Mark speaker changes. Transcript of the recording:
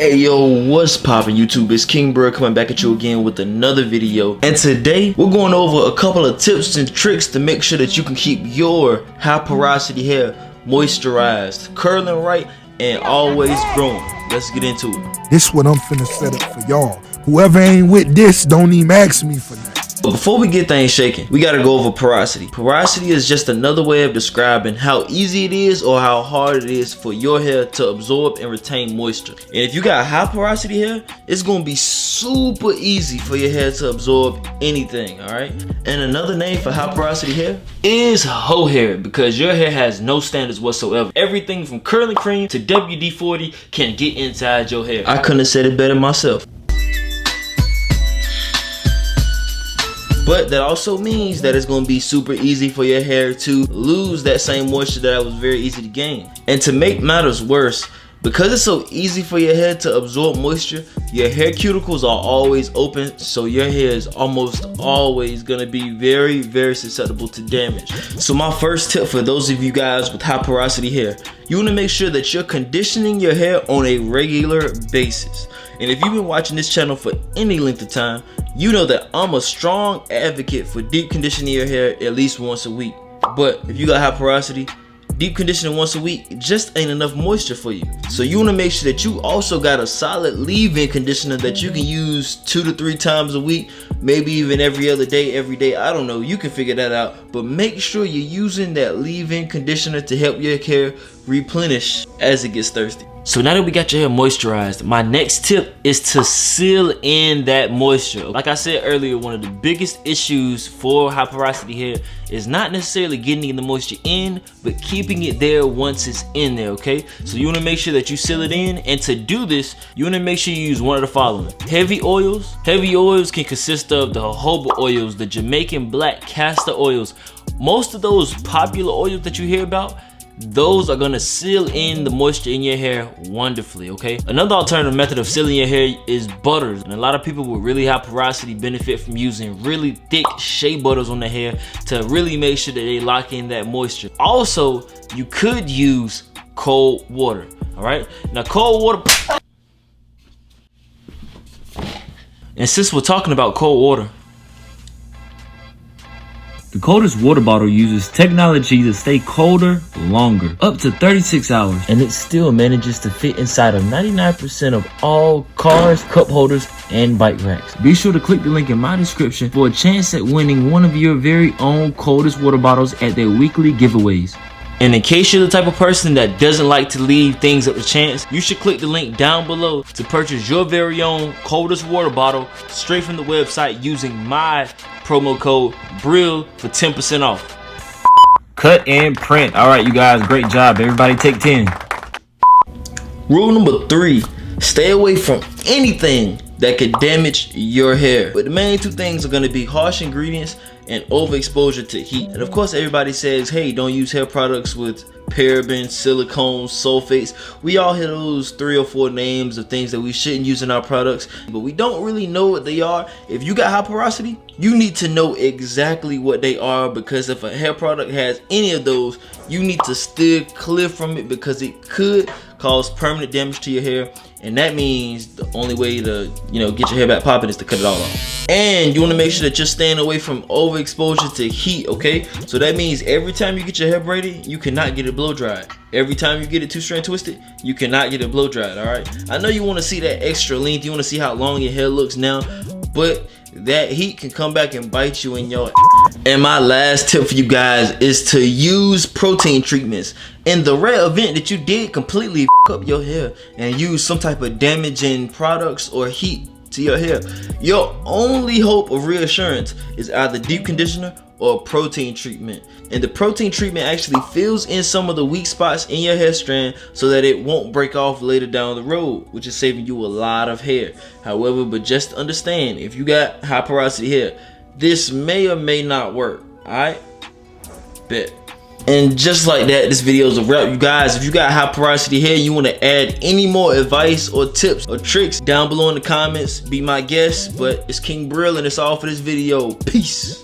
Speaker 1: Hey yo, what's poppin' YouTube? It's King Bril coming back at you again with another video. And today we're going over a couple of tips and tricks to make sure that you can keep your high porosity hair moisturized, curling right, and always growing. Let's get into it.
Speaker 2: This what I'm finna set up for y'all. Whoever ain't with this, don't even ask me for that.
Speaker 1: But before we get things shaking, we gotta go over porosity. Porosity is just another way of describing how easy it is or how hard it is for your hair to absorb and retain moisture. And if you got high porosity hair, it's gonna be super easy for your hair to absorb anything, alright? And another name for high porosity hair is hoe hair, because your hair has no standards whatsoever. Everything from curling cream to WD-40 can get inside your hair. I couldn't have said it better myself. But that also means that it's going to be super easy for your hair to lose that same moisture that was very easy to gain. And to make matters worse, because it's so easy for your hair to absorb moisture, your hair cuticles are always open, so your hair is almost always going to be very, very susceptible to damage. So my first tip for those of you guys with high porosity hair, you want to make sure that you're conditioning your hair on a regular basis. And if you've been watching this channel for any length of time, you know that I'm a strong advocate for deep conditioning your hair at least once a week. But if you got high porosity, deep conditioning once a week just ain't enough moisture for you. So you want to make sure that you also got a solid leave-in conditioner that you can use 2 to 3 times a week, maybe even every other day, every day. I don't know, you can figure that out. But make sure you're using that leave-in conditioner to help your hair replenish as it gets thirsty. So now that we got your hair moisturized, my next tip is to seal in that moisture. Like I said earlier, one of the biggest issues for high porosity hair is not necessarily getting the moisture in, but keeping it there once it's in there, okay? So you wanna make sure that you seal it in, and to do this, you wanna make sure you use one of the following. Heavy oils. Heavy oils can consist of the jojoba oils, the Jamaican black castor oils. Most of those popular oils that you hear about, those are gonna seal in the moisture in your hair wonderfully, okay? Another alternative method of sealing your hair is butters. And a lot of people with really high porosity benefit from using really thick shea butters on their hair to really make sure that they lock in that moisture. Also, you could use cold water, all right? Now, cold water, and since we're talking about cold water,
Speaker 3: the coldest water bottle uses technology to stay colder longer, up to 36 hours.
Speaker 1: and it still manages to fit inside of 99% of all cars, cup holders, and bike racks.
Speaker 3: Be sure to click the link in my description for a chance at winning one of your very own coldest water bottles at their weekly giveaways.
Speaker 1: And in case you're the type of person that doesn't like to leave things up to chance, you should click the link down below to purchase your very own coldest water bottle straight from the website using my promo code BRIL for 10% off.
Speaker 3: Cut and print. All right, you guys, great job. Everybody take 10.
Speaker 1: Rule number 3, stay away from anything that could damage your hair. But the main 2 things are going to be harsh ingredients and overexposure to heat. And of course, everybody says, hey, don't use hair products with parabens, silicones, sulfates. We all hear those 3 or 4 names of things that we shouldn't use in our products, but we don't really know what they are. If you got high porosity, you need to know exactly what they are, because if a hair product has any of those, you need to steer clear from it, because it could cause permanent damage to your hair. And that means the only way to, get your hair back popping is to cut it all off. And you want to make sure that you're staying away from overexposure to heat, okay? So that means every time you get your hair braided, you cannot get it blow dried. Every time you get it 2-strand twisted, you cannot get it blow dried, all right? I know you want to see that extra length, you want to see how long your hair looks now, but that heat can come back and bite you in your. And my last tip for you guys is to use protein treatments. In the rare event that you did completely up your hair and use some type of damaging products or heat to your hair, your only hope of reassurance is either deep conditioner or protein treatment. And the protein treatment actually fills in some of the weak spots in your hair strand so that it won't break off later down the road, which is saving you a lot of hair. However, but just understand, if you got high porosity hair, this may or may not work, alright? Bet. And just like that, this video is a wrap, you guys. If you got high porosity hair, you want to add any more advice or tips or tricks down below in the comments, be my guest. But it's King Bril, and it's all for this video. Peace.